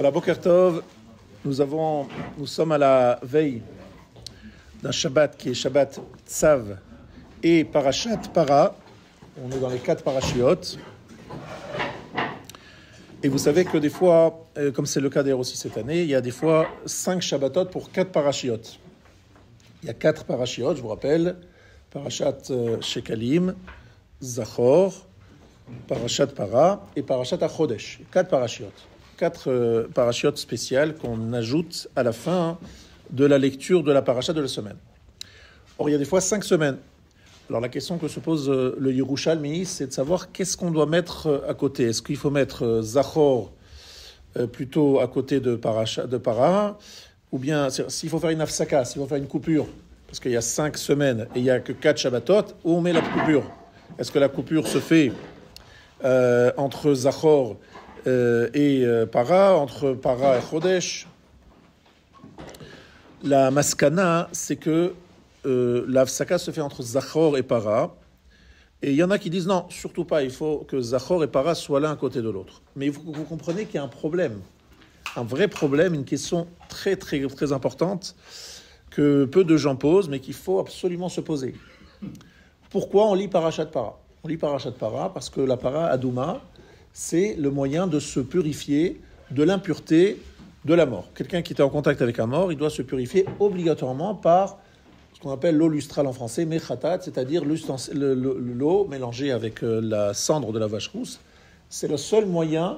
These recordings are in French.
Voilà, Boker Tov, nous sommes à la veille d'un Shabbat qui est Shabbat Tzav et Parashat Para. On est dans les 4 parashiotes. Et vous savez que des fois, comme c'est le cas d'ailleurs aussi cette année, il y a des fois 5 Shabbatot pour 4 parashiotes. Il y a 4 parashiotes, je vous rappelle, Parashat Shekalim, Zachor, Parashat Para et Parashat Achodesh. 4 parashiotes. 4 parashiotes spéciales qu'on ajoute à la fin de la lecture de la parasha de la semaine. Or, il y a des fois 5 semaines. Alors, la question que se pose le Yerushalmi, c'est de savoir qu'est-ce qu'on doit mettre à côté. Est-ce qu'il faut mettre Zachor plutôt à côté de Para, ou bien s'il faut faire une afsaka, s'il faut faire une coupure, parce qu'il y a 5 semaines et il n'y a que 4 Shabbatot, où on met la coupure? Est-ce que la coupure se fait entre Zachor et Para, entre Para et Chodesh? La maskana, c'est que l'afsaka se fait entre Zachor et Para. Et il y en a qui disent non, surtout pas, il faut que Zachor et Para soient l'un à côté de l'autre. Mais vous comprenez qu'il y a un problème, un vrai problème, une question très, très, très importante que peu de gens posent, mais qu'il faut absolument se poser. Pourquoi on lit Parashat Para? On lit Parashat Para parce que la Para Adouma, c'est le moyen de se purifier de l'impureté de la mort. Quelqu'un qui était en contact avec un mort, il doit se purifier obligatoirement par ce qu'on appelle l'eau lustrale en français, mechatat, c'est-à-dire l'eau mélangée avec la cendre de la vache rousse. C'est le seul moyen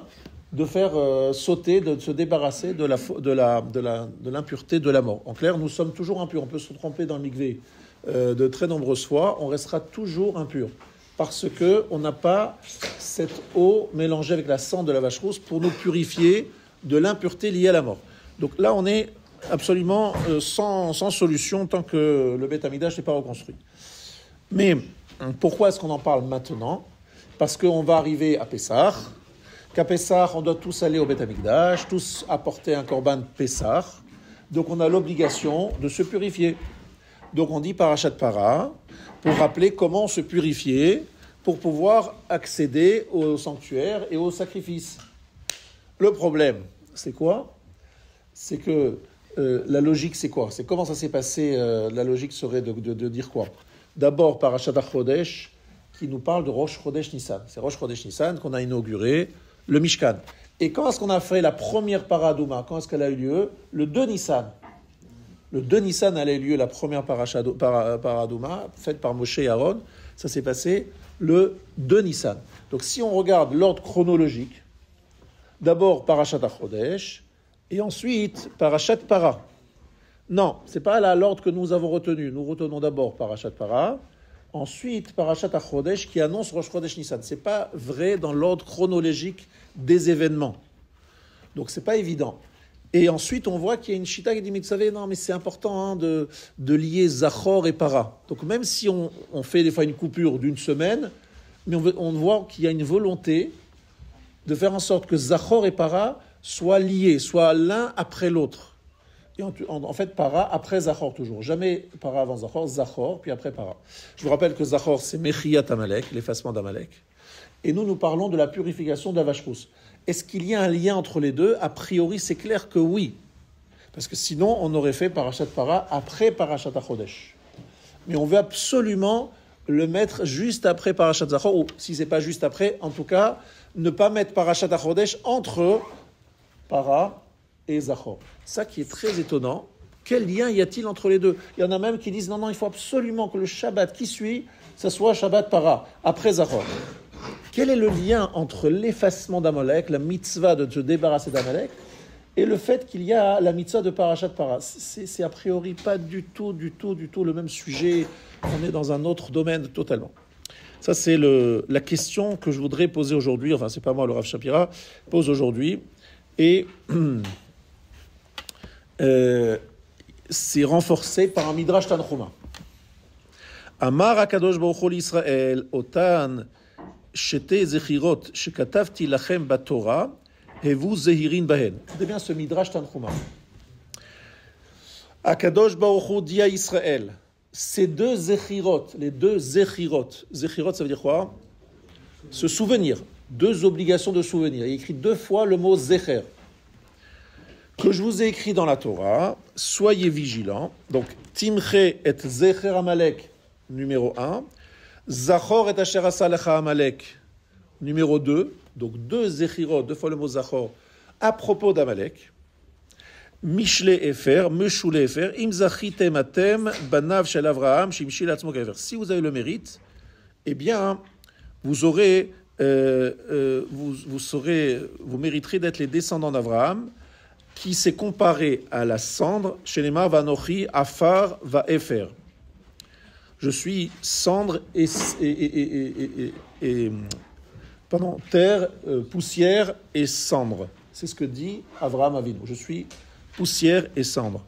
de faire sauter, de se débarrasser de l'impureté de la mort. En clair, nous sommes toujours impurs. On peut se tromper dans le mikvé de très nombreuses fois, on restera toujours impur. Parce qu'on n'a pas cette eau mélangée avec la cendre de la vache rousse pour nous purifier de l'impureté liée à la mort. Donc là, on est absolument sans solution tant que le Beth Amikdash n'est pas reconstruit. Mais pourquoi est-ce qu'on en parle maintenant? Parce qu'on va arriver à Pessah, qu'à Pessah, on doit tous aller au Beth Amikdash, tous apporter un korban Pessah. Donc on a l'obligation de se purifier. Donc on dit Parashat Para pour rappeler comment se purifier pour pouvoir accéder au sanctuaire et au sacrifice. Le problème, c'est quoi? C'est que la logique, c'est quoi? C'est comment ça s'est passé? La logique serait de dire quoi? D'abord, Parashat Chodesh, qui nous parle de Rosh Chodesh Nissan. C'est Rosh Chodesh Nissan qu'on a inauguré le Mishkan. Et quand est-ce qu'on a fait la première Paradouma? Quand est-ce qu'elle a eu lieu? Le 2 Nissan. Le 2 Nissan a eu lieu, la première Paradouma, faite par Moshe et Aaron. Ça s'est passé le 2 Nissan. Donc si on regarde l'ordre chronologique, d'abord Parashat Chodesh, et ensuite Parashat Para. Non, ce n'est pas là l'ordre que nous avons retenu. Nous retenons d'abord Parashat Para, ensuite Parashat Chodesh qui annonce Rosh Chodesh Nissan. Ce n'est pas vrai dans l'ordre chronologique des événements. Donc ce n'est pas évident. Et ensuite, on voit qu'il y a une chita qui dit, mais vous savez, non, mais c'est important de lier Zachor et Para. Donc même si on fait des fois une coupure d'une semaine, mais on voit qu'il y a une volonté de faire en sorte que Zachor et Para soient liés, soient l'un après l'autre. Et en fait, Para après Zachor toujours. Jamais Para avant Zachor, Zachor, puis après Para. Je vous rappelle que Zachor, c'est Mechiyat Amalek, l'effacement d'Amalek. Et nous parlons de la purification de la vache rousse. Est-ce qu'il y a un lien entre les deux? A priori, c'est clair que oui. Parce que sinon, on aurait fait Parashat Para après Parashat Chodesh. Mais on veut absolument le mettre juste après Parashat Zachor, ou si ce n'est pas juste après, en tout cas, ne pas mettre Parashat Chodesh entre Para et Zachor. Ça qui est très étonnant. Quel lien y a-t-il entre les deux? Il y en a même qui disent non, il faut absolument que le Shabbat qui suit, ça soit Shabbat Para, après Zachor. Quel est le lien entre l'effacement d'Amalek, la mitzvah de se débarrasser d'Amalek, et le fait qu'il y a la mitzvah de Parashat Para? C'est a priori pas du tout le même sujet. On est dans un autre domaine totalement. Ça, c'est la question que je voudrais poser aujourd'hui. Enfin, c'est pas moi, le Rav Shapira pose aujourd'hui. Et c'est renforcé par un Midrash Tanchuma. Amar HaKadosh Baruch Hu l'Israël, otan shete zechirot shekatavti lachem batorah, hevu zehirin bahen. Écoutez bien ce Midrash Tanchuma. HaKadosh Baruch Hu dit à Israël, ces deux zechirot, les deux zechirot, zechirot ça veut dire quoi? Se souvenir. deux obligations de souvenir. Il écrit deux fois le mot Zecher. que je vous ai écrit dans la Torah, soyez vigilants. Donc, Timche et Zecher Amalek, numéro 1. Zachor et Asher Asa Lecha Amalek, numéro 2. Donc, deux Zechirot, deux fois le mot Zachor, à propos d'Amalek. Mishle Efer, Meshule Efer, Im Zachitem Atem, Banav Shel Avraham, Shimshi Latzmo Kefer. Si vous avez le mérite, eh bien, vous aurez, vous mériterez d'être les descendants d'Avraham, qui s'est comparé à la cendre, chez les Mar Vanochi, Afar va Efer. Je suis cendre terre, poussière et cendre. C'est ce que dit Avraham Avinu. Je suis poussière et cendre.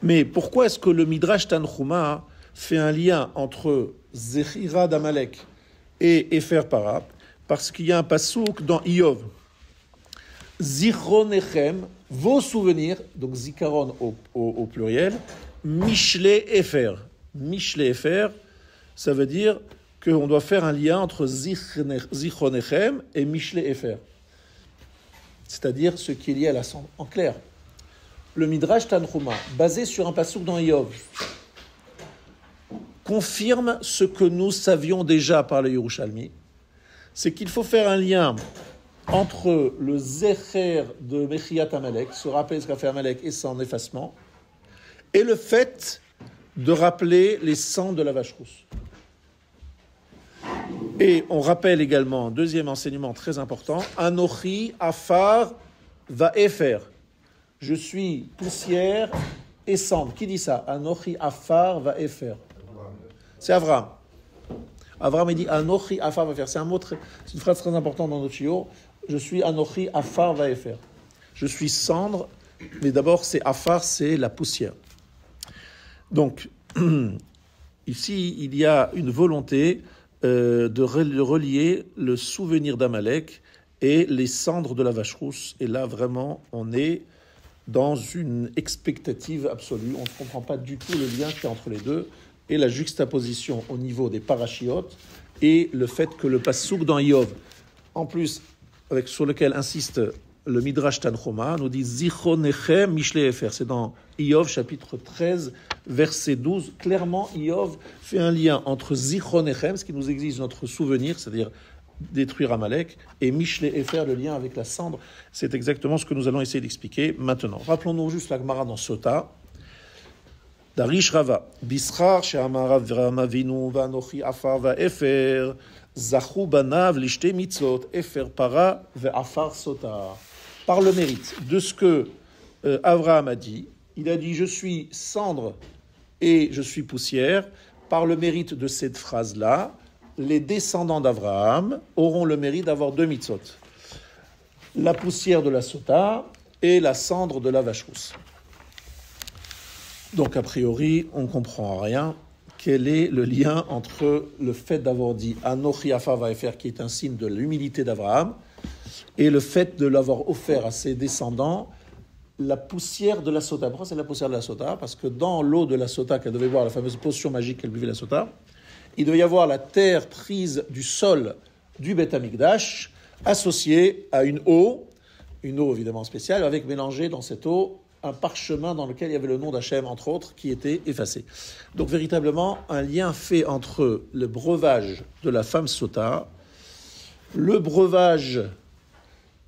Mais pourquoi est-ce que le Midrash Tanchuma fait un lien entre Zechira d'Amalek et Efer Para? Parce qu'il y a un pasouk dans Iyov. Zichronechem, vos souvenirs, donc Zikaron au pluriel, Mishle Efer. Mishle Efer, ça veut dire qu'on doit faire un lien entre Zichronechem et Mishle Efer. C'est-à-dire ce qui est lié à la cendre. En clair, le Midrash Tanchuma, basé sur un pasouk dans Iyov, confirme ce que nous savions déjà par le Yerushalmi, c'est qu'il faut faire un lien entre le Zecher de Mechiat Amalek, se rappeler ce qu'a fait Amalek et son effacement, et le fait de rappeler les sangs de la vache rousse. Et on rappelle également, deuxième enseignement très important, Anochi Afar va Efer. Je suis poussière et cendre. Qui dit ça? Anochi Afar va Efer. C'est Avraham. Avraham, il dit Anochi Afar va Efer. C'est une phrase très importante dans notre shiur. Je suis Anochi Afar va Efer. Je suis cendre, mais d'abord c'est Afar, c'est la poussière. Donc, ici, il y a une volonté de relier le souvenir d'Amalek et les cendres de la vache rousse. Et là, vraiment, on est dans une expectative absolue. On ne comprend pas du tout le lien qu'il y a entre les deux et la juxtaposition au niveau des parachiotes et le fait que le passouk dans Iyov, en plus, sur lequel insiste le Midrash Tanchuma, nous dit Zichronechem Mishle Efer. C'est dans Iyov, chapitre 13, verset 12. Clairement, Iyov fait un lien entre Zichronechem, ce qui nous exige notre souvenir, c'est-à-dire détruire Amalek, et Mishle Efer, le lien avec la cendre. C'est exactement ce que nous allons essayer d'expliquer maintenant. Rappelons-nous juste la Gemara dans Sota. Darish Rava, Bischar she'amar Avraham Avinu va'anochi afar va'efer, zachu banav lishte mitzvot, efer para ve'afar sota. Par le mérite de ce que Avraham a dit, il a dit « Je suis cendre et je suis poussière ». Par le mérite de cette phrase-là, les descendants d'Avraham auront le mérite d'avoir deux mitzvot. La poussière de la sota et la cendre de la vache rousse. Donc, a priori, on ne comprend rien. Quel est le lien entre le fait d'avoir dit « Anochi Afar va'efer » qui est un signe de l'humilité d'Avraham, et le fait de l'avoir offert à ses descendants, la poussière de la sota. Pourquoi c'est la poussière de la sota? Parce que dans l'eau de la sota qu'elle devait boire, la fameuse potion magique qu'elle buvait la sota, il devait y avoir la terre prise du sol du Beth Amikdash, associée à une eau évidemment spéciale, avec mélangé dans cette eau un parchemin dans lequel il y avait le nom d'Hachem, entre autres, qui était effacé. Donc véritablement, un lien fait entre le breuvage de la femme sota, le breuvage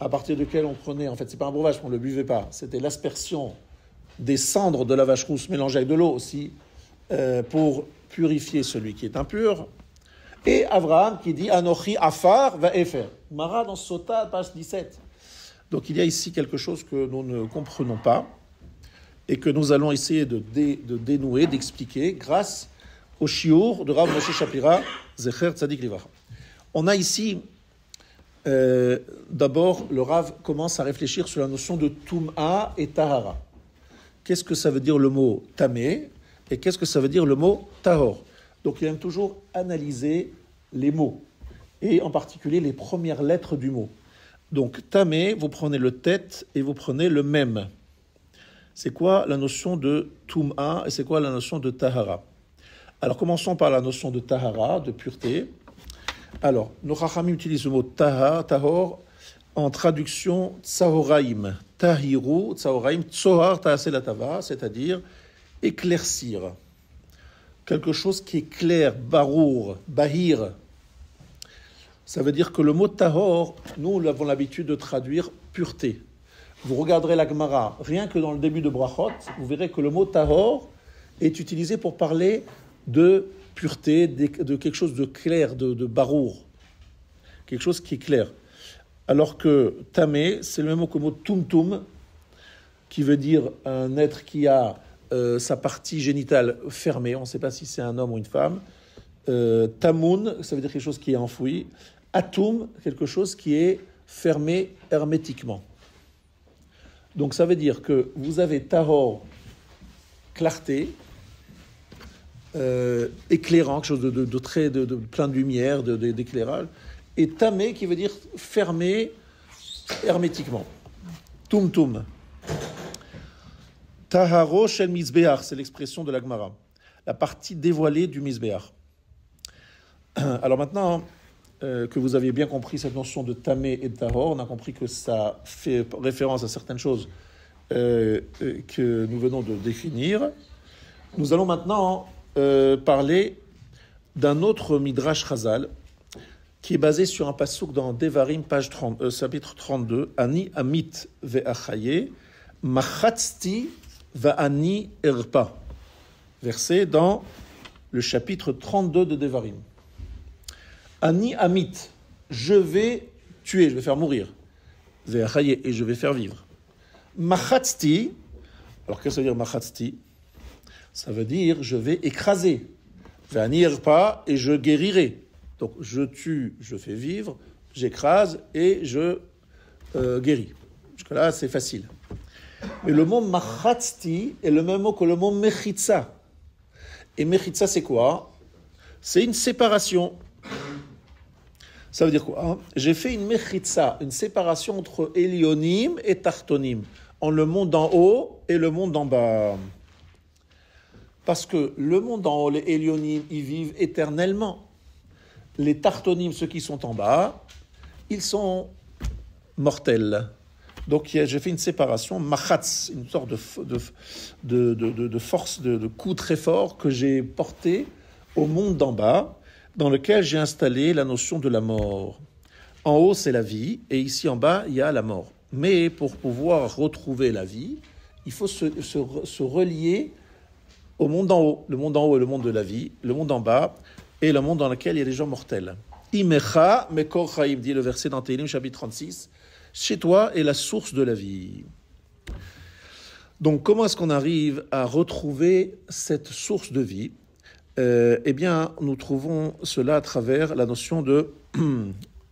à partir duquel on prenait, en fait, c'est pas un breuvage, on ne le buvait pas, c'était l'aspersion des cendres de la vache rousse mélangées avec de l'eau aussi, pour purifier celui qui est impur. Et Avraham qui dit Anochi Afar va Efer. Mara dans Sota, page 17. Donc il y a ici quelque chose que nous ne comprenons pas et que nous allons essayer de dénouer, d'expliquer grâce au shiur de Rav Moshe Shapira, Zecher Tzadik Livracha. On a ici d'abord, le Rav commence à réfléchir sur la notion de Tum'a et Tahara. Qu'est-ce que ça veut dire le mot Tamé et qu'est-ce que ça veut dire le mot Tahor? Donc il aime toujours analyser les mots et en particulier les premières lettres du mot. Donc Tamé, vous prenez le tête et vous prenez le même. C'est quoi la notion de Tum'a et c'est quoi la notion de Tahara? Alors commençons par la notion de Tahara, de pureté. Alors, nos Chachamim utilisent le mot tahor en traduction Tsahoraim, Tahiru, Tsahoraim, Tsohar Taaselatava, c'est-à-dire éclaircir. Quelque chose qui est clair, Barour, Bahir. Ça veut dire que le mot Tahor, nous avons l'habitude de traduire pureté. Vous regarderez la Gemara, rien que dans le début de Brachot, vous verrez que le mot Tahor est utilisé pour parler de pureté, de quelque chose de clair, de barour, quelque chose qui est clair. Alors que Tamé, c'est le même mot que le mot Tumtum, qui veut dire un être qui a sa partie génitale fermée, on ne sait pas si c'est un homme ou une femme. Tamoun, ça veut dire quelque chose qui est enfoui. Atum, quelque chose qui est fermé hermétiquement. Donc ça veut dire que vous avez Tahor, clarté, éclairant, quelque chose de très de plein de lumière, d'éclairage, et Tamé qui veut dire fermé hermétiquement. Tum. Taharo shel Mizbeach, c'est l'expression de la Gemara, la partie dévoilée du Mizbeach. Alors maintenant que vous avez bien compris cette notion de Tamé et de Tahor, on a compris que ça fait référence à certaines choses que nous venons de définir. Nous allons maintenant parler d'un autre Midrash Chazal qui est basé sur un passouk dans Devarim, page 30, chapitre 32, Ani Amit ve'achaye, Machatzti va'ani erpa. Verset dans le chapitre 32 de Devarim. Ani Amit, je vais tuer, je vais faire mourir. Ve'achaye, et je vais faire vivre. Machatzti, alors qu'est-ce que ça veut dire Machatzti? Ça veut dire je vais écraser. Ve'ani erpa, et je guérirai. Donc, je tue, je fais vivre, j'écrase et je guéris. Jusque-là, c'est facile. Mais le mot machatzti est le même mot que le mot mechitza. Et mechitza, c'est quoi? C'est une séparation. Ça veut dire quoi? J'ai fait une mechitza, une séparation entre Elionim et Tartonim, en le monde d'en haut et le monde d'en bas. Parce que le monde d'en haut, les Elionim, ils vivent éternellement. Les Tartonim, ceux qui sont en bas, ils sont mortels. Donc j'ai fait une séparation, machatz, une sorte de force, de coup très fort que j'ai porté au monde d'en bas, dans lequel j'ai installé la notion de la mort. En haut, c'est la vie, et ici en bas, il y a la mort. Mais pour pouvoir retrouver la vie, il faut se relier au monde d'en haut. Le monde d'en haut est le monde de la vie, le monde d'en bas et le monde dans lequel il y a des gens mortels. Imecha mekor chaim, dit le verset dans Télim, chapitre 36. Chez toi est la source de la vie. Donc, comment est-ce qu'on arrive à retrouver cette source de vie? Eh bien, nous trouvons cela à travers la notion de,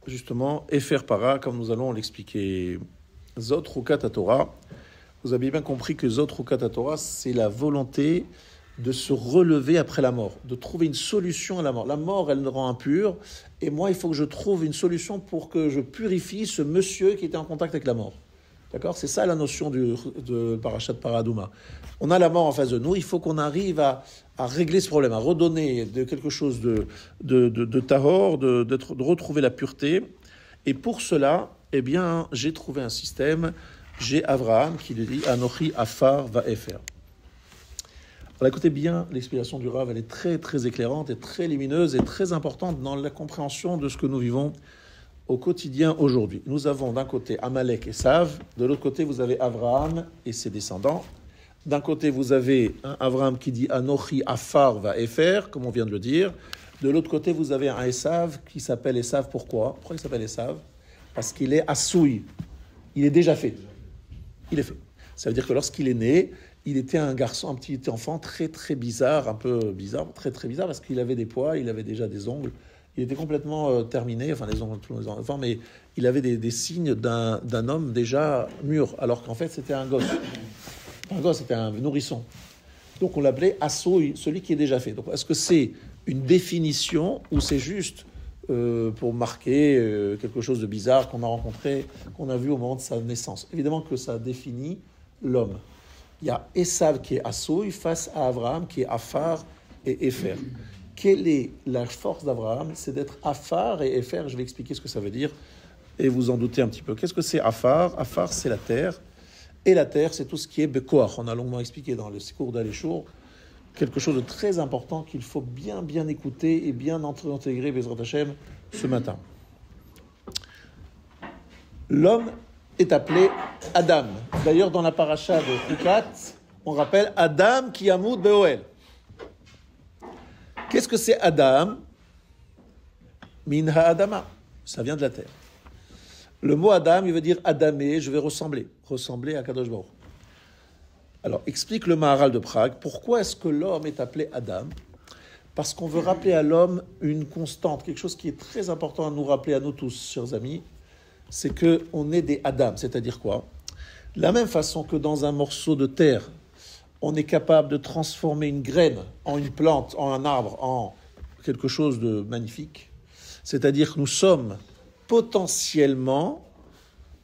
justement, Efer Para, comme nous allons l'expliquer. Zot Rukat HaTorah. Vous avez bien compris que Zot Rukat HaTorah, c'est la volonté de se relever après la mort, de trouver une solution à la mort. La mort, elle nous rend impurs, et moi, il faut que je trouve une solution pour que je purifie ce monsieur qui était en contact avec la mort. D'accord? C'est ça la notion de Parashat Paradouma. On a la mort en face de nous, il faut qu'on arrive à régler ce problème, à redonner de quelque chose de tahor, de retrouver la pureté. Et pour cela, eh bien, j'ai trouvé un système, j'ai Avraham qui lui dit « Anochi afar va'efer ». Alors écoutez bien, l'explication du Rav, elle est très très éclairante et très lumineuse et très importante dans la compréhension de ce que nous vivons au quotidien aujourd'hui. Nous avons d'un côté Amalek et Sav, de l'autre côté vous avez Avraham et ses descendants. D'un côté vous avez Avraham qui dit Anochi afar va'efer, comme on vient de le dire. De l'autre côté vous avez un Esav qui s'appelle Esav. Pourquoi il s'appelle Esav? Parce qu'il est assouï, il est déjà fait. Il est fait. Ça veut dire que lorsqu'il est né, il était un garçon, un petit enfant très très bizarre, un peu bizarre, très très bizarre, parce qu'il avait des poils, il avait déjà des ongles, il était complètement terminé, enfin les ongles, tous les enfants, mais il avait des signes d'un homme déjà mûr, alors qu'en fait c'était un gosse. Un gosse, c'était un nourrisson. Donc on l'appelait Assoui, celui qui est déjà fait. Donc est-ce que c'est une définition ou c'est juste pour marquer quelque chose de bizarre qu'on a rencontré, qu'on a vu au moment de sa naissance? Évidemment que ça définit l'homme. Il y a Esav qui est Assouï face à Avraham qui est Afar et Efer. Quelle est la force d'Avraham? C'est d'être Afar et Efer. Je vais expliquer ce que ça veut dire et vous en doutez un petit peu. Qu'est-ce que c'est Afar? Afar, c'est la terre. Et la terre, c'est tout ce qui est Bekoach. On a longuement expliqué dans le cours d'Aléchour quelque chose de très important qu'il faut bien écouter et bien intégrer Bezrat Hashem ce matin. L'homme est appelé Adam. D'ailleurs, dans la paracha de Chukat, on rappelle Adam qui yamout be'oel. Qu'est-ce que c'est Adam? Min ha'adama. Ça vient de la terre. Le mot Adam, il veut dire Adamé, je vais ressembler à Kadosh Baruch. Alors, explique le Maharal de Prague, pourquoi est-ce que l'homme est appelé Adam? Parce qu'on veut rappeler à l'homme une constante, quelque chose qui est très important à nous rappeler à nous tous, chers amis, c'est qu'on est des Adam, c'est-à-dire quoi? De la même façon que dans un morceau de terre, on est capable de transformer une graine en une plante, en un arbre, en quelque chose de magnifique, c'est-à-dire que nous sommes potentiellement,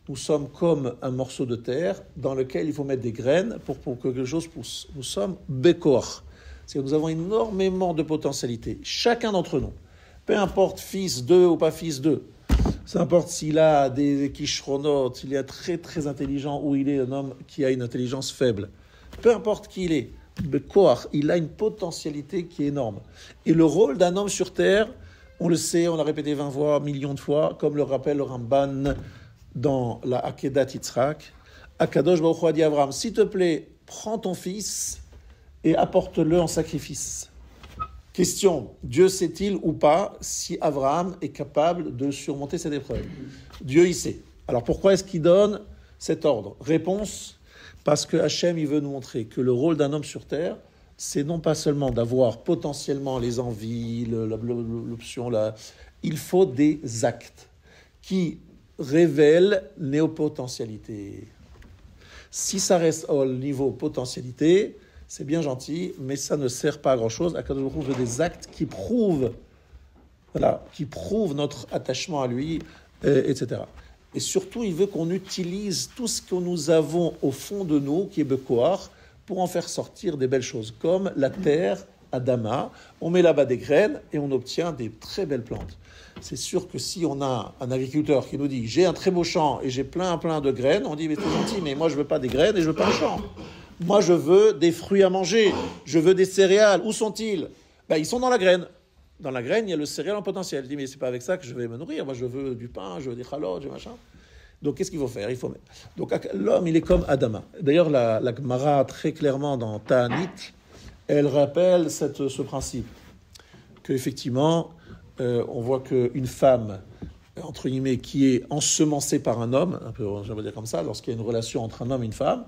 nous sommes comme un morceau de terre dans lequel il faut mettre des graines pour que quelque chose pousse. Nous sommes Bekor. C'est que nous avons énormément de potentialité. Chacun d'entre nous, peu importe fils d'eux ou pas fils d'eux, peu importe s'il a des kishronotes, s'il est très très intelligent ou il est un homme qui a une intelligence faible, peu importe qui il est, Bekor, il a une potentialité qui est énorme. Et le rôle d'un homme sur terre, on le sait, on l'a répété 20 fois, millions de fois, comme le rappelle le Ramban dans la Akedat Yitzhak. Akadosh Baruch Hu a dit à Abraham, s'il te plaît, prends ton fils et apporte-le en sacrifice. Question, Dieu sait-il ou pas si Abraham est capable de surmonter cette épreuve? Dieu y sait. Alors pourquoi est-ce qu'il donne cet ordre? Réponse, parce que Hachem il veut nous montrer que le rôle d'un homme sur terre, c'est non pas seulement d'avoir potentiellement les envies, l'option, il faut des actes qui révèlent néopotentialité. Si ça reste au niveau potentialité, c'est bien gentil, mais ça ne sert pas à grand-chose. Akadosh Baruch Hu veut des actes qui prouvent notre attachement à lui, etc. Et surtout, il veut qu'on utilise tout ce que nous avons au fond de nous, qui est Bekoar, pour en faire sortir des belles choses, comme la terre, Adama, on met là-bas des graines et on obtient des très belles plantes. C'est sûr que si on a un agriculteur qui nous dit « j'ai un très beau champ et j'ai plein de graines », on dit « mais c'est gentil, mais moi je veux pas des graines et je veux pas un champ. Moi je veux des fruits à manger, je veux des céréales, où sont-ils » Ils sont dans la graine. Dans la graine, il y a le céréal en potentiel. Je dis « mais c'est pas avec ça que je vais me nourrir, moi je veux du pain, je veux des chalotes, je veux machin ». Donc, qu'est-ce qu'il faut faire? Donc, l'homme, il est comme Adama. D'ailleurs, la Gemara, très clairement, dans Ta'anit, elle rappelle ce principe. Qu'effectivement, on voit qu'une femme, entre guillemets, qui est ensemencée par un homme, un peu, je vais dire comme ça, lorsqu'il y a une relation entre un homme et une femme,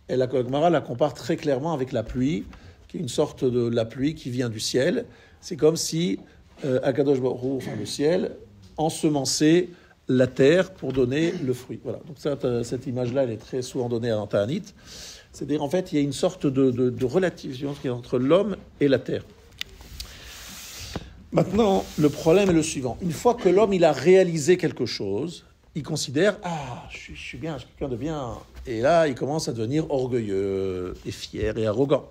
la Gemara la compare très clairement avec la pluie, qui est une sorte de la pluie qui vient du ciel. C'est comme si Akadosh Baruch Hu, enfin le ciel, ensemençait la terre pour donner le fruit. Voilà. Donc cette image-là, elle est très souvent donnée à Ta'anit. C'est-à-dire, en fait, il y a une sorte de relativité entre l'homme et la terre. Maintenant, le problème est le suivant. Une fois que l'homme il a réalisé quelque chose, il considère « Ah, je suis bien, je suis quelqu'un de bien ». Et là, il commence à devenir orgueilleux et fier et arrogant.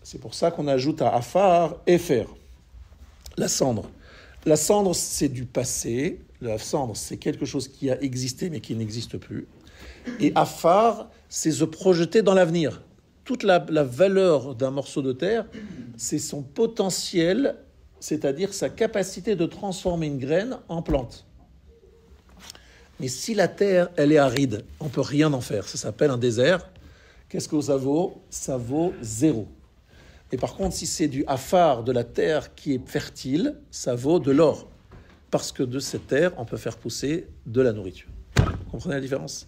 C'est pour ça qu'on ajoute à Afar, Efer, la cendre. La cendre, c'est du passé. La cendre, c'est quelque chose qui a existé mais qui n'existe plus. Et Afar, c'est se projeter dans l'avenir. Toute la valeur d'un morceau de terre, c'est son potentiel, c'est-à-dire sa capacité de transformer une graine en plante. Mais si la terre, elle est aride, on ne peut rien en faire. Ça s'appelle un désert. Qu'est-ce que ça vaut? Ça vaut 0. Et par contre, si c'est du afar, de la terre qui est fertile, ça vaut de l'or. Parce que de cette terre, on peut faire pousser de la nourriture. Vous comprenez la différence?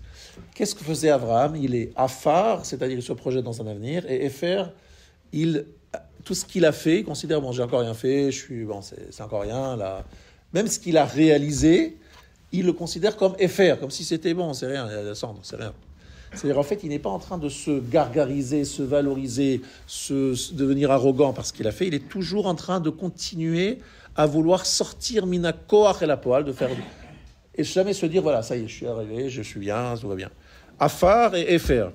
Qu'est-ce que faisait Abraham? Il est afar, c'est-à-dire il se projette dans un avenir, et Efer, tout ce qu'il a fait, il considère, bon, j'ai encore rien fait, c'est encore rien, là. Même ce qu'il a réalisé, il le considère comme Efer, comme si c'était bon, c'est rien, la cendre, c'est rien. C'est-à-dire, en fait, il n'est pas en train de se gargariser, se valoriser, devenir arrogant parce qu'il a fait. Il est toujours en train de continuer à vouloir sortir mina koach el hapoal, de faire... Et jamais se dire, voilà, ça y est, je suis arrivé, je suis bien, tout va bien. Afar et Efer.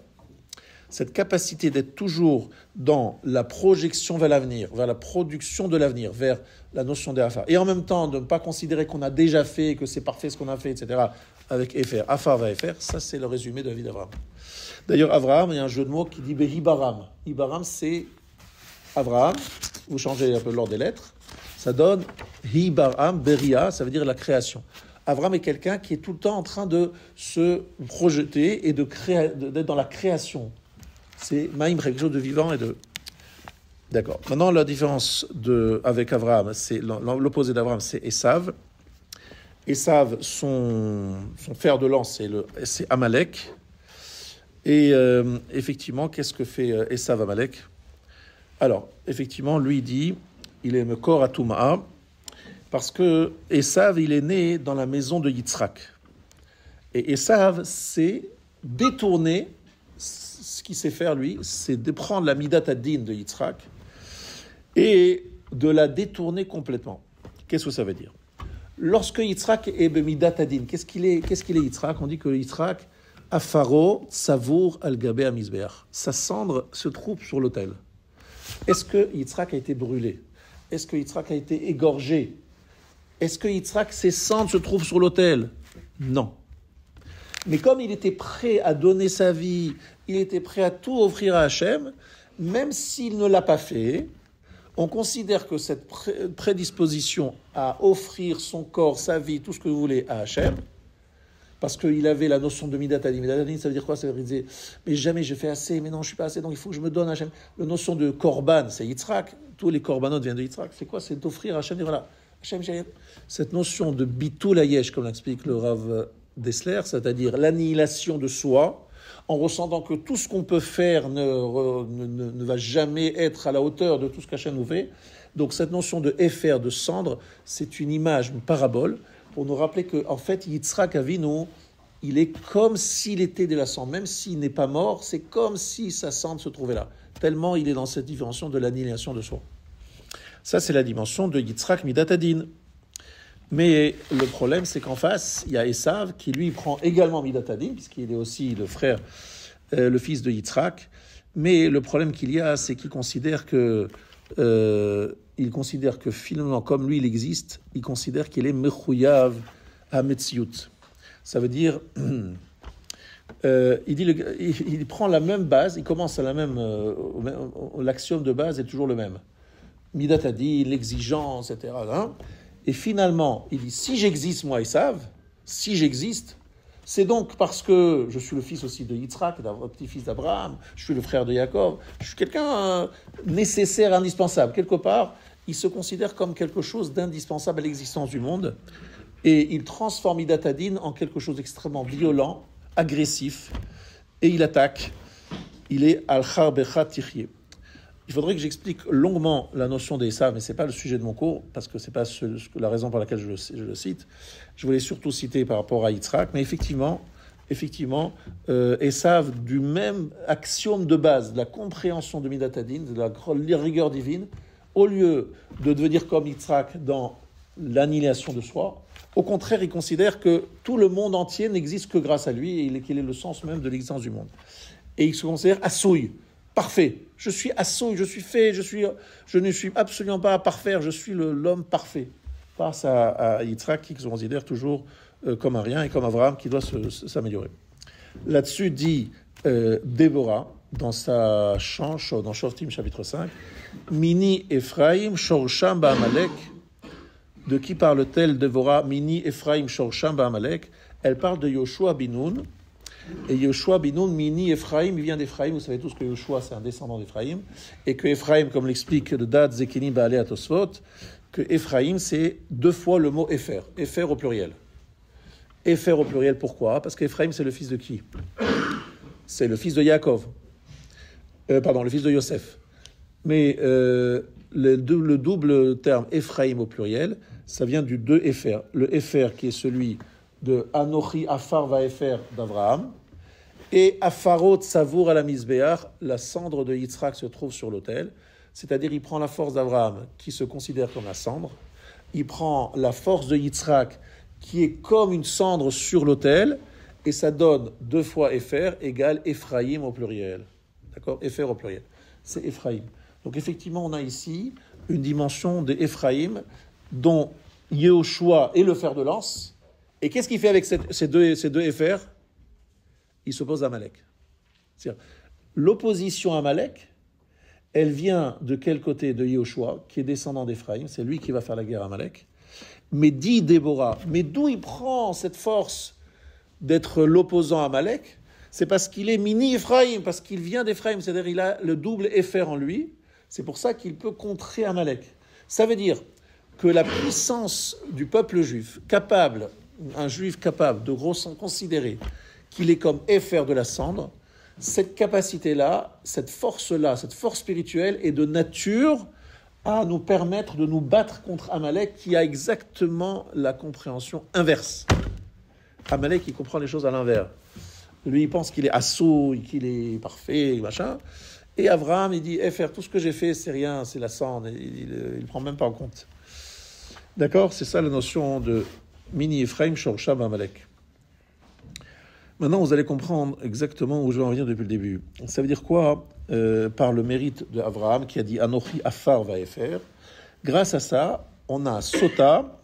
Cette capacité d'être toujours dans la projection vers l'avenir, vers la production de l'avenir, vers la notion d'Afar. Et en même temps, de ne pas considérer qu'on a déjà fait, que c'est parfait ce qu'on a fait, etc. avec Efer. Afar va Efer, ça c'est le résumé de la vie d'Abraham. D'ailleurs, Abraham, il y a un jeu de mots qui dit Behibaram. Hibaram, c'est Abraham, vous changez un peu l'ordre des lettres, ça donne Hibaram, Beria, ça veut dire la création. Abraham est quelqu'un qui est tout le temps en train de se projeter et d'être dans la création. C'est Maïm, quelque chose de vivant et de... D'accord. Maintenant, la différence avec Abraham, c'est l'opposé d'Abraham, c'est Esav. Esav, son fer de lance, c'est Amalek. Et effectivement, qu'est-ce que fait Esav Amalek? Alors, effectivement, lui dit, il est Mekor Atuma'a, parce que Esav, il est né dans la maison de Yitzhak. Et Esav, c'est détourner, ce qu'il sait faire, lui, c'est de prendre la Midat Adin de Yitzhak et de la détourner complètement. Qu'est-ce que ça veut dire? Lorsque Yitzhak est Midat Adin, qu'est-ce qu'il est Yitzhak? On dit que Yitzhak, Afaro, Savour, Al-Gabé, Amizbeach. Sa cendre se trouve sur l'autel. Est-ce que Yitzhak a été brûlé? Est-ce que Yitzhak a été égorgé? Est-ce que Yitzhak, ses cendres se trouvent sur l'autel? Non. Mais comme il était prêt à donner sa vie, il était prêt à tout offrir à Hachem, même s'il ne l'a pas fait, on considère que cette prédisposition à offrir son corps, sa vie, tout ce que vous voulez à Hachem, parce qu'il avait la notion de Midat Adin. Midat Adin, ça veut dire quoi? Ça veut dire, mais jamais je fais assez, mais non, je ne suis pas assez, donc il faut que je me donne à Hachem. La notion de Korban, c'est Yitzhak. Tous les Korbanot viennent de Yitzhak. C'est quoi? C'est d'offrir à Hachem. Et voilà, Hachem, cette notion de Bitul Hayesh, comme l'explique le Rav Dessler, c'est-à-dire l'annihilation de soi, en ressentant que tout ce qu'on peut faire ne va jamais être à la hauteur de tout ce qu'Hachem nous fait. Donc cette notion de Efer, de cendre, c'est une image, une parabole, pour nous rappeler qu'en fait, Yitzhak Avinu, il est comme s'il était de la cendre. Même s'il n'est pas mort, c'est comme si sa cendre se trouvait là. Tellement il est dans cette dimension de l'annihilation de soi. Ça, c'est la dimension de Yitzhak Midat Adin. Mais le problème, c'est qu'en face, il y a Esav qui, lui, prend également Midat Adin, puisqu'il est aussi le frère, le fils de Yitzhak. Mais le problème qu'il y a, c'est qu'il considère que finalement, comme lui, il existe, il considère qu'il est Mechouyav à Metziut. Ça veut dire, il prend la même base, il commence à la même, l'axiome de base est toujours le même. Midat Adin, l'exigence, etc. Hein. Et finalement, il dit, si j'existe, moi, Esav, si j'existe, c'est donc parce que je suis le fils aussi de Yitzhak, petit-fils d'Abraham, je suis le frère de Yaakov, je suis quelqu'un nécessaire, indispensable. Quelque part, il se considère comme quelque chose d'indispensable à l'existence du monde, et il transforme Midat Adin en quelque chose d'extrêmement violent, agressif, et il attaque. Il est Al-Kharbecha Tichye. Il faudrait que j'explique longuement la notion d'Esav, mais ce n'est pas le sujet de mon cours, parce que ce n'est pas la raison pour laquelle je le cite. Je voulais surtout citer par rapport à Yitzhak, mais effectivement, Esav, du même axiome de base, de la compréhension de Midat Adin, de la rigueur divine, au lieu de devenir comme Yitzhak dans l'annihilation de soi, au contraire, il considère que tout le monde entier n'existe que grâce à lui, et qu'il est le sens même de l'existence du monde. Et il se considère assouille. Parfait. Je suis assouille, je suis fait, je ne suis absolument pas à parfaire, je suis l'homme parfait. Face à Yitzhak qui se considère toujours comme un rien et comme Abraham qui doit s'améliorer. Là-dessus dit Déborah dans sa chant, dans Shoftim chapitre 5, Mini Ephraim Shorsham Ba'amalek. De qui parle-t-elle Déborah? Mini Ephraim Shorsham Ba'amalek. Elle parle de Yoshua bin Nun. Et Yoshua bin Nun, Mini Ephraim, il vient d'Ephraim. Vous savez tous que Yoshua, c'est un descendant d'Ephraim. Et que Ephraim, comme l'explique le Dad Zekini Baalei Atosfot, que Ephraim, c'est 2 fois le mot Efer. Efer au pluriel. Efer au pluriel, pourquoi? Parce qu'Ephraim, c'est le fils de qui? C'est le fils de Yaakov. Le fils de Yosef. Mais le double terme Ephraim au pluriel, ça vient du 2 Efer. Le Efer qui est celui de Anochi Afar va Efer d'Abraham, et Afarot Savour à la Mizbeach, la cendre de Yitzhak se trouve sur l'autel, c'est-à-dire il prend la force d'Abraham qui se considère comme la cendre, il prend la force de Yitzhak qui est comme une cendre sur l'autel, et ça donne 2 fois Efer égale Ephraim au pluriel. D'accord? Efer au pluriel. C'est Ephraim. Donc effectivement, on a ici une dimension d'Ephraim dont Yehoshua est le fer de lance, Et qu'est-ce qu'il fait avec ces deux FR? Il s'oppose à Amalek. C'est-à-dire, l'opposition à Amalek, elle vient de quel côté? De Yehoshua, qui est descendant d'Éphraïm, c'est lui qui va faire la guerre à Amalek. Mais dit Déborah, mais d'où il prend cette force d'être l'opposant à Amalek? C'est parce qu'il est mini Éphraïm, parce qu'il vient d'Éphraïm, c'est-à-dire il a le double Épher en lui, c'est pour ça qu'il peut contrer Amalek. Ça veut dire que la puissance du peuple juif, un juif capable de considérer qu'il est comme Épher de la cendre, cette capacité-là, cette force-là, cette force spirituelle est de nature à nous permettre de nous battre contre Amalek qui a exactement la compréhension inverse. Amalek, il comprend les choses à l'inverse. Lui, il pense qu'il est assaut, qu'il est parfait, machin. Et Abraham, il dit, faire tout ce que j'ai fait, c'est rien, c'est la cendre. Il ne prend même pas en compte. D'accord? C'est ça la notion de mini Ephraim, Shorsham, Amalek. Maintenant, vous allez comprendre exactement où je vais en venir depuis le début. Ça veut dire quoi par le mérite d'Abraham qui a dit Anochi Afar Vaefer. Grâce à ça, on a Sota.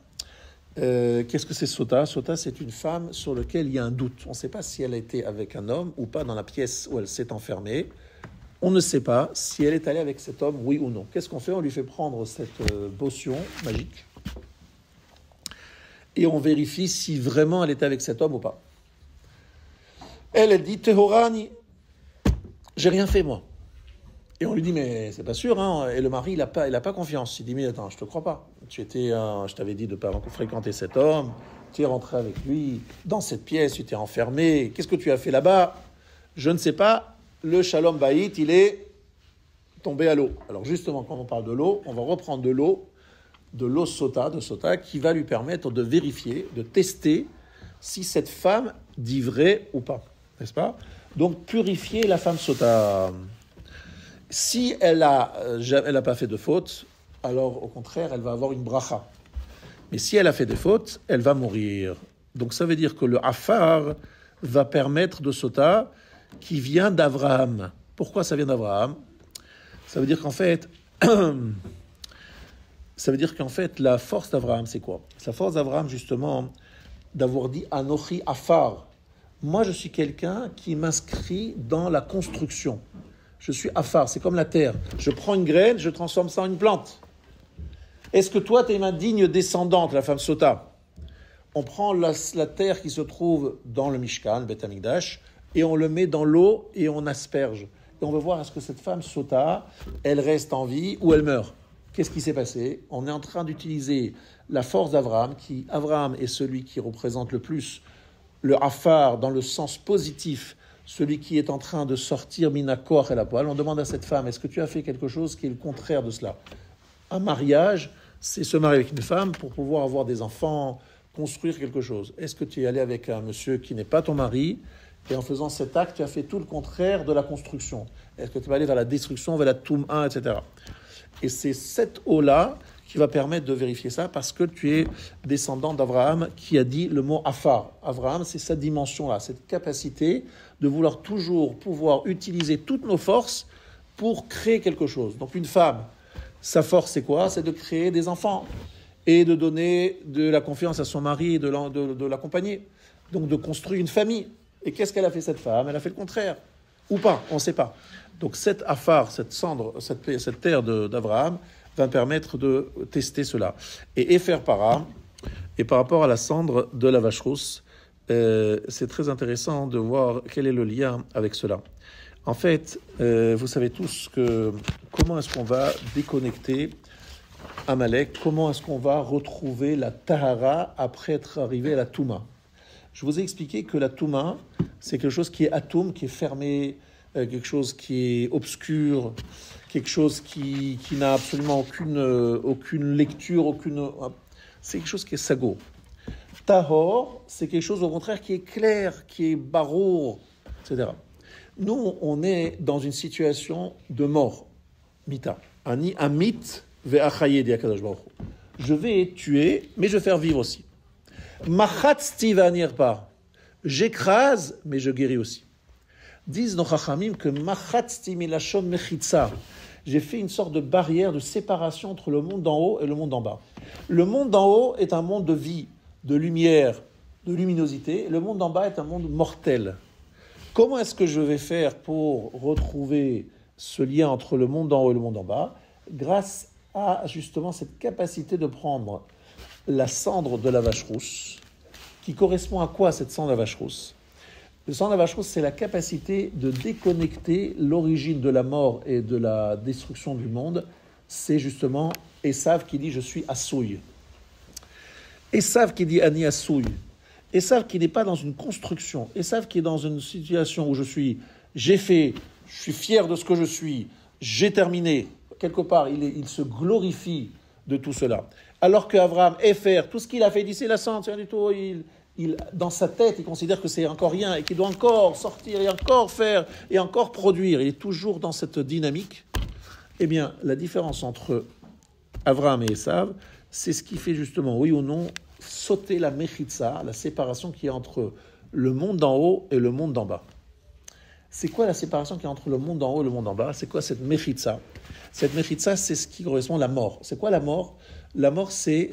Qu'est-ce que c'est Sota? Sota, c'est une femme sur laquelle il y a un doute. On ne sait pas si elle a été avec un homme ou pas dans la pièce où elle s'est enfermée. On ne sait pas si elle est allée avec cet homme, oui ou non. Qu'est-ce qu'on fait? On lui fait prendre cette potion magique et on vérifie si vraiment elle était avec cet homme ou pas. Elle dit Tehorani, j'ai rien fait moi. Et on lui dit mais c'est pas sûr, hein. Et le mari il a pas confiance. Il dit mais attends, je te crois pas. Je t'avais dit de pas fréquenter cet homme. Tu es rentré avec lui dans cette pièce, tu t'es enfermé. Qu'est-ce que tu as fait là-bas? Je ne sais pas. Le Shalom Bayit, il est tombé à l'eau. Alors justement, quand on parle de l'eau, on va reprendre de l'eau Sota, qui va lui permettre de vérifier, de tester si cette femme dit vrai ou pas, n'est-ce pas? Donc purifier la femme Sota. Si elle n'a pas fait de faute, alors au contraire, elle va avoir une bracha. Mais si elle a fait des fautes, elle va mourir. Donc ça veut dire que le Afar va permettre de Sota qui vient d'Abraham. Pourquoi ça vient d'Abraham? Ça veut dire qu'en fait, la force d'Abraham, c'est quoi? La force d'Abraham, justement, d'avoir dit Anochi Afar. Moi, je suis quelqu'un qui m'inscrit dans la construction. Je suis Afar, c'est comme la terre. Je prends une graine, je transforme ça en une plante. Est-ce que toi, tu es ma digne descendante, la femme Sota? On prend la terre qui se trouve dans le Mishkan, Beth Amikdash, et on le met dans l'eau et on asperge. Et on veut voir est-ce que cette femme Sota, elle reste en vie ou elle meurt. Qu'est-ce qui s'est passé? On est en train d'utiliser la force d'Abraham, Abraham est celui qui représente le plus le Afar dans le sens positif, celui qui est en train de sortir Minakor et la poêle. On demande à cette femme, est-ce que tu as fait quelque chose qui est le contraire de cela? Un mariage, c'est se marier avec une femme pour pouvoir avoir des enfants, construire quelque chose. Est-ce que tu es allé avec un monsieur qui n'est pas ton mari? Et en faisant cet acte, tu as fait tout le contraire de la construction. Est-ce que tu vas aller vers la destruction, vers la Toum'a, etc. Et c'est cette eau-là qui va permettre de vérifier ça parce que tu es descendant d'Abraham qui a dit le mot Afar. Abraham, c'est cette dimension-là, cette capacité de vouloir toujours pouvoir utiliser toutes nos forces pour créer quelque chose. Donc une femme, sa force, c'est quoi? C'est de créer des enfants et de donner de la confiance à son mari et de l'accompagner. Donc de construire une famille. Et qu'est-ce qu'elle a fait cette femme? Elle a fait le contraire. Ou pas, on ne sait pas. Donc cette Afar, cette cendre, cette terre d'Abraham va permettre de tester cela. Et Efer Para, et par rapport à la cendre de la vache rousse, c'est très intéressant de voir quel est le lien avec cela. En fait, vous savez tous comment est-ce qu'on va déconnecter Amalek, comment est-ce qu'on va retrouver la Tahara après être arrivé à la Touma. Je vous ai expliqué que la Touma, c'est quelque chose qui est atome, qui est fermé, quelque chose qui est obscur, quelque chose qui n'a absolument aucune lecture, c'est quelque chose qui est sago. Tahor, c'est quelque chose au contraire qui est clair, qui est barour, etc. Nous, on est dans une situation de mort, mita. Ani amit ve'achaye di HaKadosh Baruch Hu. Je vais tuer, mais je vais faire vivre aussi. Machatzti va'nirpa. J'écrase, mais je guéris aussi. Disent nos chachamim que machatzti milashon mechitza. J'ai fait une sorte de barrière, de séparation entre le monde d'en haut et le monde d'en bas. Le monde d'en haut est un monde de vie, de lumière, de luminosité. Le monde d'en bas est un monde mortel. Comment est-ce que je vais faire pour retrouver ce lien entre le monde d'en haut et le monde d'en bas? Grâce à justement cette capacité de prendre la cendre de la vache rousse, qui correspond à quoi cette cendre de la vache rousse? Le sang de la vache rousse, c'est la capacité de déconnecter l'origine de la mort et de la destruction du monde. C'est justement Esav qui dit « je suis Assouï ». Esav qui dit « Ani Assouï ». Esav qui n'est pas dans une construction. Esav qui est dans une situation où j'ai fait, je suis fier de ce que je suis, j'ai terminé. Quelque part, il se glorifie de tout cela. Alors qu'Abraham, Éfer, tout ce qu'il a fait, il dit « c'est la cendre, c'est rien du tout ». Dans sa tête, il considère que c'est encore rien et qu'il doit encore sortir et encore faire et encore produire. Il est toujours dans cette dynamique. Eh bien, la différence entre Abraham et Esav, c'est ce qui fait justement, oui ou non, sauter la mechitza, la séparation qui est entre le monde d'en haut et le monde d'en bas. C'est quoi la séparation qui est entre le monde d'en haut et le monde d'en bas? C'est quoi cette mechitza? Cette mechitza, c'est ce qui correspond à la mort. C'est quoi la mort? La mort, c'est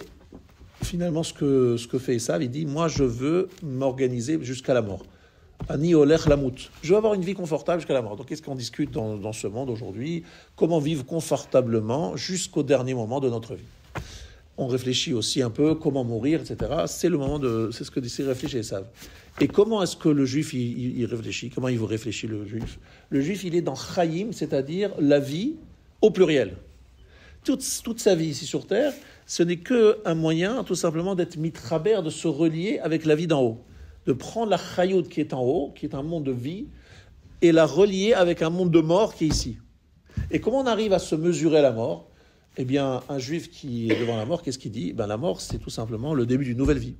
finalement ce que fait Esav. Il dit, moi je veux m'organiser jusqu'à la mort. Ani olech lamut. Je veux avoir une vie confortable jusqu'à la mort. Donc qu'est-ce qu'on discute dans ce monde aujourd'hui? Comment vivre confortablement jusqu'au dernier moment de notre vie? On réfléchit aussi un peu comment mourir, etc. C'est ce que dit réfléchir Esav. Et comment est-ce que le juif il réfléchit? Comment il vous réfléchit le juif? Le juif il est dans chayim, c'est-à-dire la vie au pluriel. Toute sa vie ici sur terre, ce n'est qu'un moyen, tout simplement, d'être mitraber, de se relier avec la vie d'en haut. De prendre la chayout qui est en haut, qui est un monde de vie, et la relier avec un monde de mort qui est ici. Et comment on arrive à se mesurer à la mort? Eh bien, un juif qui est devant la mort, qu'est-ce qu'il dit? La mort, c'est tout simplement le début d'une nouvelle vie.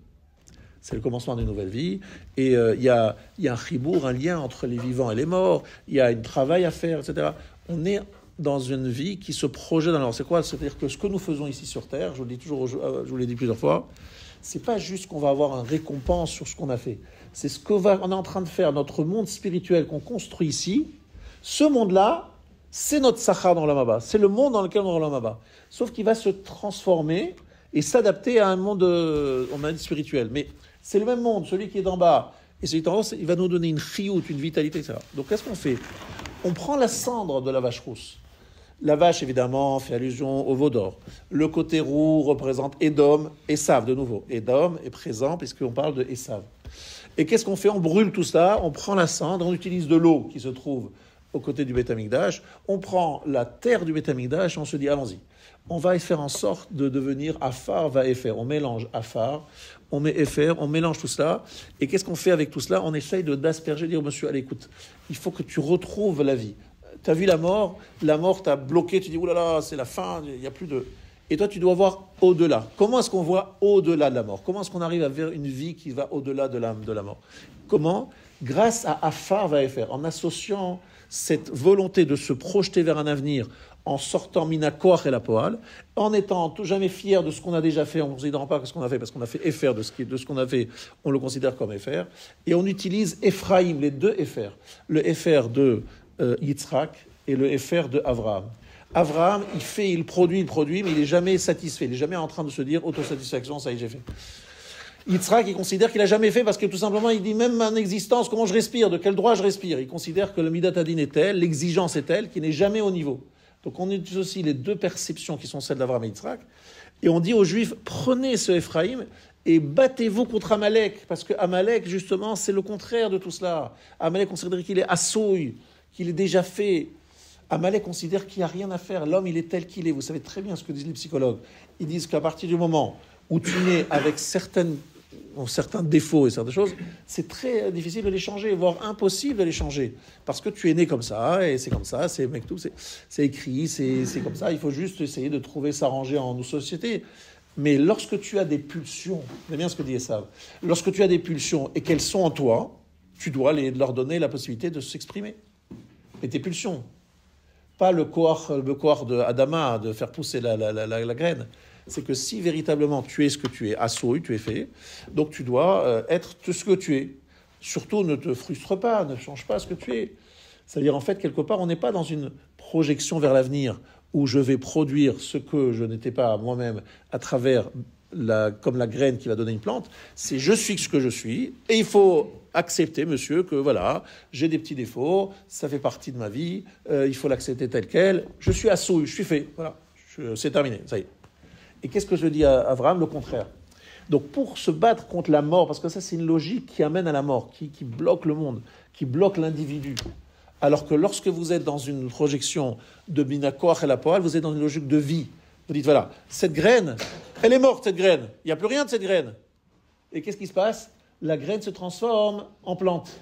C'est le commencement d'une nouvelle vie. Et il y a un chibour, un lien entre les vivants et les morts. Il y a un travail à faire, etc. On est dans une vie qui se projette dans la mort. C'est quoi? C'est-à-dire que ce que nous faisons ici sur Terre, je vous l'ai dit plusieurs fois, c'est pas juste qu'on va avoir une récompense sur ce qu'on a fait. C'est ce qu'on est en train de faire, notre monde spirituel qu'on construit ici. Ce monde-là, c'est notre Sachar dans l'Olam. C'est le monde dans lequel on est dans l'Olam. Sauf qu'il va se transformer et s'adapter à un monde, spirituel. Mais c'est le même monde, celui qui est d'en bas et celui qui est en haut, il va nous donner une chiout, une vitalité, etc. Donc qu'est-ce qu'on fait? On prend la cendre de la vache rousse. La vache, évidemment, fait allusion au veau d'or. Le côté roux représente Édom, Esav, de nouveau. Édom est présent puisqu'on parle de Esav. Et qu'est-ce qu'on fait? On brûle tout ça, on prend la cendre, on utilise de l'eau qui se trouve aux côtés du Beth Amikdash, on prend la terre du Beth Amikdash et on se dit, allons-y. On va faire en sorte de devenir Afar va Efer. On mélange Afar, on met Efer, on mélange tout cela. Et qu'est-ce qu'on fait avec tout cela? On essaye d'asperger, dire, monsieur, allez, écoute, il faut que tu retrouves la vie. Tu as vu la mort t'a bloqué, tu dis, oulala, c'est la fin, il n'y a plus de... Et toi, tu dois voir au-delà. Comment est-ce qu'on voit au-delà de la mort? Comment est-ce qu'on arrive à vers une vie qui va au-delà de la mort? Comment? Grâce à Afar va Efer, en associant cette volonté de se projeter vers un avenir, en sortant Mina Koach et la Poal, en étant tout jamais fier de ce qu'on a déjà fait, en ne considérant pas ce qu'on a fait, parce qu'on a fait Efer de ce qu'on a fait, on le considère comme Efer, et on utilise Ephraim, les deux Efer, le Efer de Yitzhak et le Efer de Avraham. Avraham, il produit, mais il n'est jamais satisfait, il n'est jamais en train de se dire autosatisfaction, ça y est, j'ai fait. Yitzhak, il considère qu'il n'a jamais fait parce que tout simplement, il dit même en existence, comment je respire, de quel droit je respire. Il considère que le Midat Hadin est tel, l'exigence est telle, qu'il n'est jamais au niveau. Donc on utilise aussi les deux perceptions qui sont celles d'Avraham et Yitzhak. Et on dit aux Juifs, prenez ce Ephraim et battez-vous contre Amalek. Parce que Amalek, justement, c'est le contraire de tout cela. Amalek considère qu'il est assouille, qu'il est déjà fait. Amalek considère qu'il n'y a rien à faire. L'homme, il est tel qu'il est. Vous savez très bien ce que disent les psychologues. Ils disent qu'à partir du moment où tu nais avec certains défauts et certaines choses, c'est très difficile de les changer, voire impossible de les changer. Parce que tu es né comme ça, et c'est comme ça, c'est écrit, c'est comme ça. Il faut juste essayer de trouver s'arranger en nos sociétés. Mais lorsque tu as des pulsions, c'est bien ce que dit Esav, lorsque tu as des pulsions et qu'elles sont en toi, tu dois leur donner la possibilité de s'exprimer. Et tes pulsions, pas le koach de Adama, de faire pousser la graine. C'est que si véritablement tu es ce que tu es, assoui, tu es fait, donc tu dois être tout ce que tu es. Surtout, ne te frustre pas, ne change pas ce que tu es. C'est-à-dire, en fait, quelque part, on n'est pas dans une projection vers l'avenir où je vais produire ce que je n'étais pas moi-même à travers comme la graine qui va donner une plante, c'est je suis ce que je suis, et il faut accepter, monsieur, que voilà, j'ai des petits défauts, ça fait partie de ma vie, il faut l'accepter tel quel, je suis assouille, je suis fait, voilà, c'est terminé, ça y est. Et qu'est-ce que je dis à Abraham? Le contraire. Donc pour se battre contre la mort, parce que ça c'est une logique qui amène à la mort, qui bloque le monde, qui bloque l'individu. Alors que lorsque vous êtes dans une projection de Binakoach et la Poal, vous êtes dans une logique de vie. Vous dites, voilà, cette graine, elle est morte, cette graine. Il n'y a plus rien de cette graine. Et qu'est-ce qui se passe? La graine se transforme en plante.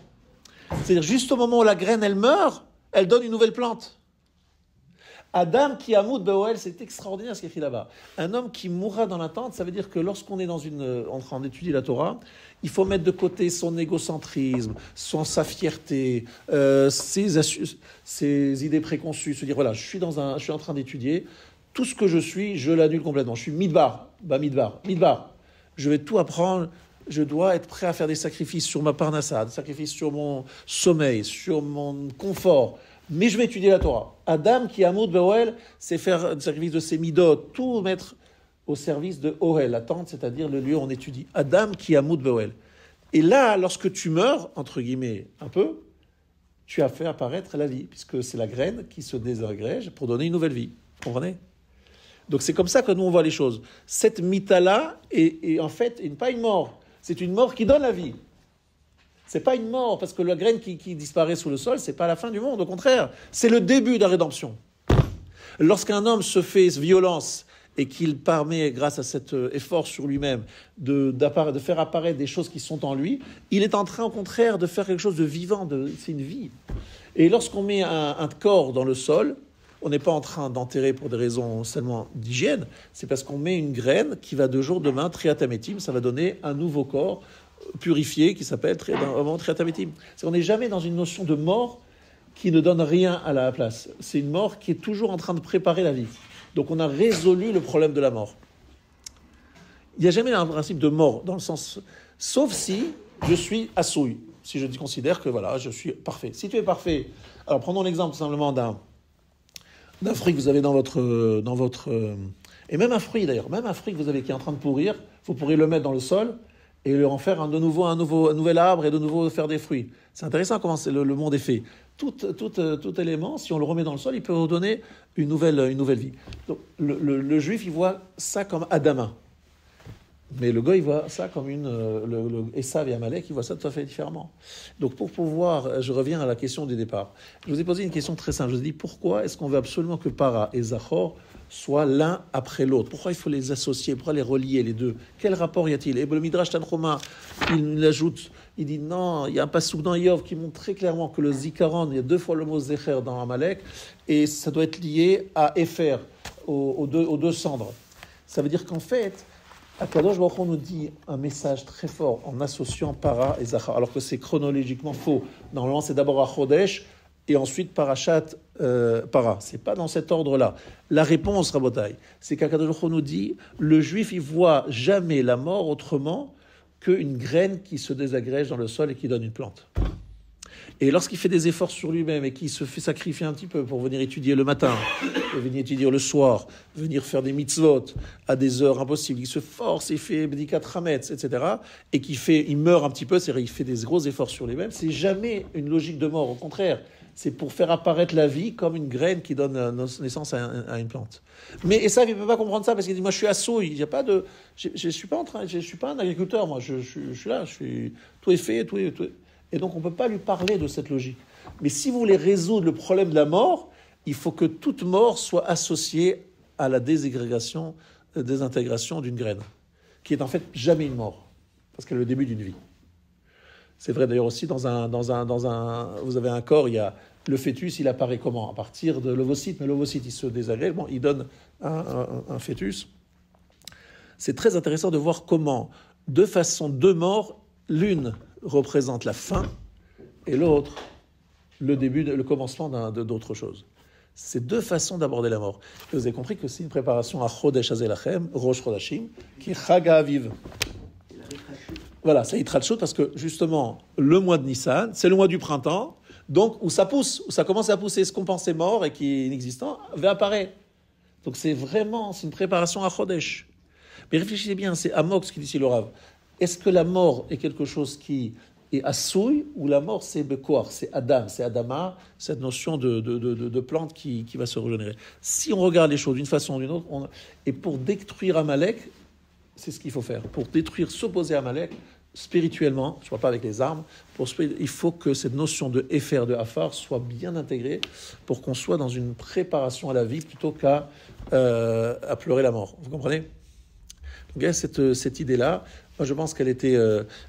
C'est-à-dire, juste au moment où la graine, elle meurt, elle donne une nouvelle plante. Adam qui amoud be'oel, c'est extraordinaire ce qui est écrit là-bas. Un homme qui mourra dans l'attente, ça veut dire que lorsqu'on est en train d'étudier la Torah, il faut mettre de côté son égocentrisme, sa fierté, ses idées préconçues, se dire voilà, je suis en train d'étudier, tout ce que je suis, je l'annule complètement. Je suis midbar. Je vais tout apprendre. Je dois être prêt à faire des sacrifices sur ma parnassa, des sacrifices sur mon sommeil, sur mon confort. Mais je vais étudier la Torah. Adam qui amoud be'oel, c'est faire le sacrifice de ses midot, tout mettre au service de Ohel, la tente, c'est-à-dire le lieu où on étudie. Adam qui amoud be'oel. Et là, lorsque tu meurs, entre guillemets, un peu, tu as fait apparaître la vie, puisque c'est la graine qui se désagrège pour donner une nouvelle vie. Vous comprenez? Donc c'est comme ça que nous on voit les choses. Cette mita-là est en fait pas une mort, c'est une mort qui donne la vie. C'est pas une mort, parce que la graine qui disparaît sous le sol, c'est pas la fin du monde, au contraire, c'est le début de la rédemption. Lorsqu'un homme se fait violence et qu'il permet, grâce à cet effort sur lui-même, de faire apparaître des choses qui sont en lui, il est en train, au contraire, de faire quelque chose de vivant, c'est une vie. Et lorsqu'on met un corps dans le sol, on n'est pas en train d'enterrer pour des raisons seulement d'hygiène, c'est parce qu'on met une graine qui va de jour demain, triatamétim, ça va donner un nouveau corps purifié qui s'appelle triatamétim. On n'est jamais dans une notion de mort qui ne donne rien à la place. C'est une mort qui est toujours en train de préparer la vie. Donc on a résolu le problème de la mort. Il n'y a jamais un principe de mort, dans le sens... Sauf si je suis assouille, si je considère que voilà, je suis parfait. Si tu es parfait... Alors prenons l'exemple tout simplement d'un fruit que vous avez dans votre et même un fruit d'ailleurs, même un fruit que vous avez qui est en train de pourrir, vous pourrez le mettre dans le sol et le en faire un nouvel arbre et de nouveau faire des fruits. C'est intéressant comment le monde est fait. Tout élément, si on le remet dans le sol, il peut vous donner une nouvelle vie. Donc le juif, il voit ça comme Adama. Mais le gars, il voit ça comme le Esav et Amalek, il voit ça tout à fait différemment. Donc pour pouvoir, je reviens à la question du départ. Je vous ai posé une question très simple. Je vous ai dit, pourquoi est-ce qu'on veut absolument que Para et Zachor soient l'un après l'autre? Pourquoi il faut les associer? Pourquoi les relier, les deux? Quel rapport y a-t-il? Et le Midrash Tanchuma, il l'ajoute, il dit non, il y a un passouk dans Yov qui montre très clairement que le Zikaron, il y a 2 fois le mot Zecher dans Amalek, et ça doit être lié à Efer, aux deux cendres. Ça veut dire qu'en fait, Akadosh Baruch Hu nous dit un message très fort en associant Para et Zachar, alors que c'est chronologiquement faux. Normalement, c'est d'abord à Chodesh et ensuite Parashat Para. C'est pas dans cet ordre-là. La réponse, Rabotai, c'est qu'Akadosh Baruch Hu nous dit le juif, il voit jamais la mort autrement qu'une graine qui se désagrège dans le sol et qui donne une plante. Et lorsqu'il fait des efforts sur lui-même et qu'il se fait sacrifier un petit peu pour venir étudier le matin, venir étudier le soir, venir faire des mitzvot à des heures impossibles, il se force, il fait Bdikat Hametz, etc., et il meurt un petit peu, c'est-à-dire il fait des gros efforts sur lui-même, c'est jamais une logique de mort, au contraire, c'est pour faire apparaître la vie comme une graine qui donne naissance à une plante. Mais Esav, il ne peut pas comprendre ça parce qu'il dit, moi je suis assouille, il y a pas de... je suis pas un agriculteur, moi, je suis là, tout est fait, tout est... Et donc, on ne peut pas lui parler de cette logique. Mais si vous voulez résoudre le problème de la mort, il faut que toute mort soit associée à la désintégration d'une graine, qui est en fait jamais une mort, parce qu'elle est le début d'une vie. C'est vrai d'ailleurs aussi, vous avez un corps, il y a le fœtus, il apparaît comment? À partir de l'ovocyte, mais l'ovocyte, il se désagrège, il donne un fœtus. C'est très intéressant de voir comment, deux morts, l'une représente la fin et l'autre le commencement d'autre chose. C'est 2 façons d'aborder la mort. Et vous avez compris que c'est une préparation à Chodesh Hazelachem, Rosh Chodashim, qui est Chag Aviv. Voilà, c'est Yitrachut parce que justement, le mois de Nissan, c'est le mois du printemps, donc où ça pousse, où ça commence à pousser, ce qu'on pensait mort et qui est inexistant, va apparaître. Donc c'est une préparation à Chodesh. Mais réfléchissez bien, c'est Amok ce qu'il dit ici le Rav. Est-ce que la mort est quelque chose qui est assouille ou la mort c'est Bekoar, c'est Adam, c'est Adama, cette notion de plante qui va se régénérer. Si on regarde les choses d'une façon ou d'une autre, et pour détruire Amalek, c'est ce qu'il faut faire. Pour détruire, s'opposer à Amalek, spirituellement, je ne parle pas avec les armes, il faut que cette notion de Éfer, de Afar, soit bien intégrée pour qu'on soit dans une préparation à la vie plutôt qu'à pleurer la mort. Vous comprenez ? Donc, il y a cette idée-là. Moi, je pense qu'elle était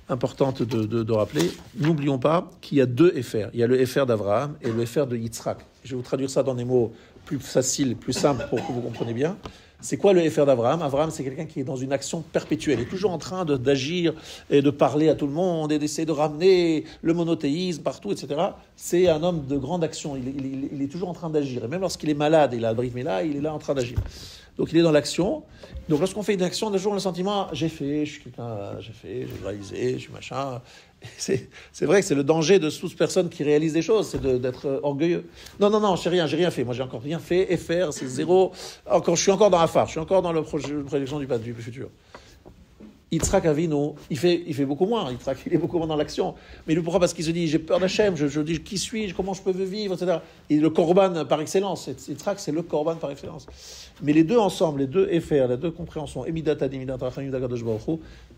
importante de rappeler. N'oublions pas qu'il y a deux Éfers. Il y a le Éfer d'Abraham et le Éfer de Yitzhak. Je vais vous traduire ça dans des mots plus faciles, plus simples pour que vous compreniez bien. C'est quoi le Éfer d'Abraham ? Abraham, c'est quelqu'un qui est dans une action perpétuelle. Il est toujours en train d'agir et de parler à tout le monde et d'essayer de ramener le monothéisme partout, etc. C'est un homme de grande action. Il est toujours en train d'agir. Et même lorsqu'il est malade, il a le Brit Mila, il est là en train d'agir. Donc il est dans l'action. Donc lorsqu'on fait une action, on a toujours le sentiment, j'ai fait, je suis quelqu'un, j'ai réalisé, je suis machin. C'est vrai que c'est le danger de toute personne qui réalise des choses, c'est d'être orgueilleux. Non, j'ai rien fait. Moi, j'ai encore rien fait. Et faire, c'est zéro. Je suis encore dans la phare. Je suis encore dans la prédiction du futur. Yitzhak Avinu, il fait beaucoup moins. Yitzhak, il est beaucoup moins dans l'action. Mais pourquoi ? Parce qu'il se dit, j'ai peur d'Hachem, je dis, qui suis-je, comment je peux vivre, etc. Et le korban par excellence. Yitzhak, c'est le korban par excellence. Mais les deux ensemble, les deux effets, les deux compréhensions,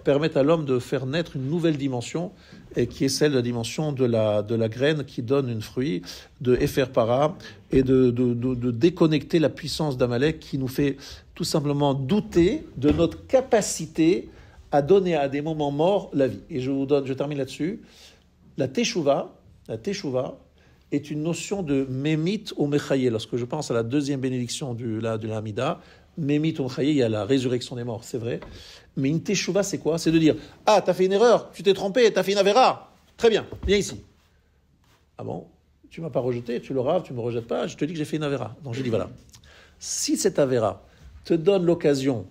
permettent à l'homme de faire naître une nouvelle dimension, et qui est celle de la dimension de la graine qui donne un fruit, de Efer Para, et de déconnecter la puissance d'Amalek qui nous fait tout simplement douter de notre capacité à donner à des moments morts la vie. Et je termine là-dessus. La teshuva est une notion de mémit ou mechaye. Lorsque je pense à la deuxième bénédiction de l'Amida, mémit ou mechaye, il y a la résurrection des morts, c'est vrai. Mais une teshuva, c'est quoi ? C'est de dire, t'as fait une erreur, tu t'es trompé, t'as fait une avéra. Très bien, viens ici. Ah bon ? Tu m'as pas rejeté, tu le raves, tu me rejettes pas, je te dis que j'ai fait une avéra. Donc je dis voilà. Si cette avéra te donne l'occasion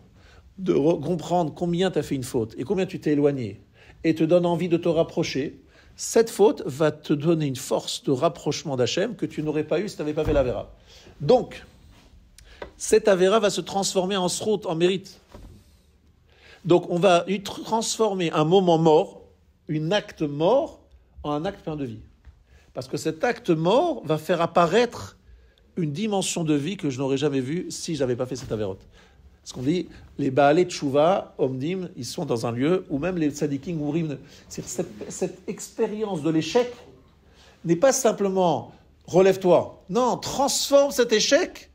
de comprendre combien tu as fait une faute et combien tu t'es éloigné, et te donne envie de te rapprocher, cette faute va te donner une force de rapprochement d'Hachem que tu n'aurais pas eu si tu n'avais pas fait l'Avera. Donc, cette Avera va se transformer en srout, en mérite. Donc, on va transformer un moment mort, un acte mort, en un acte plein de vie. Parce que cet acte mort va faire apparaître une dimension de vie que je n'aurais jamais vue si je n'avais pas fait cette Averot. Ce qu'on dit, les Baalei Tchouva, Omdim, ils sont dans un lieu où même les Tzadikim Gourim, cette expérience de l'échec n'est pas simplement relève-toi. Non, transforme cet échec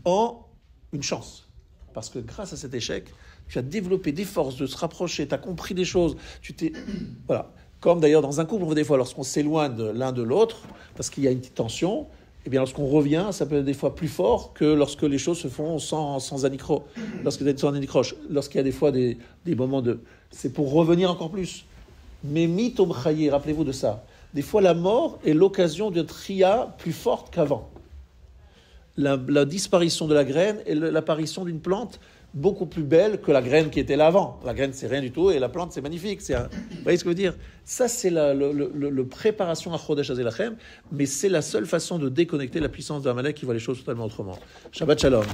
en une chance. Parce que grâce à cet échec, tu as développé des forces de se rapprocher, tu as compris des choses, voilà. Comme d'ailleurs dans un couple, on voit des fois, lorsqu'on s'éloigne de l'un de l'autre, parce qu'il y a une petite tension, eh bien, lorsqu'on revient, ça peut être des fois plus fort que lorsque les choses se font sans anicroche. Lorsqu'il y a des fois des moments de... C'est pour revenir encore plus. Mais mitom chaye, rappelez-vous de ça. Des fois, la mort est l'occasion d'une tria plus forte qu'avant. La disparition de la graine et l'apparition d'une plante beaucoup plus belle que la graine qui était là avant. La graine, c'est rien du tout, et la plante, c'est magnifique. Vous voyez ce que je veux dire ? Ça, c'est le préparation à Chodesh Hazelachem, mais c'est la seule façon de déconnecter la puissance de Amalek qui voit les choses totalement autrement. Shabbat Shalom.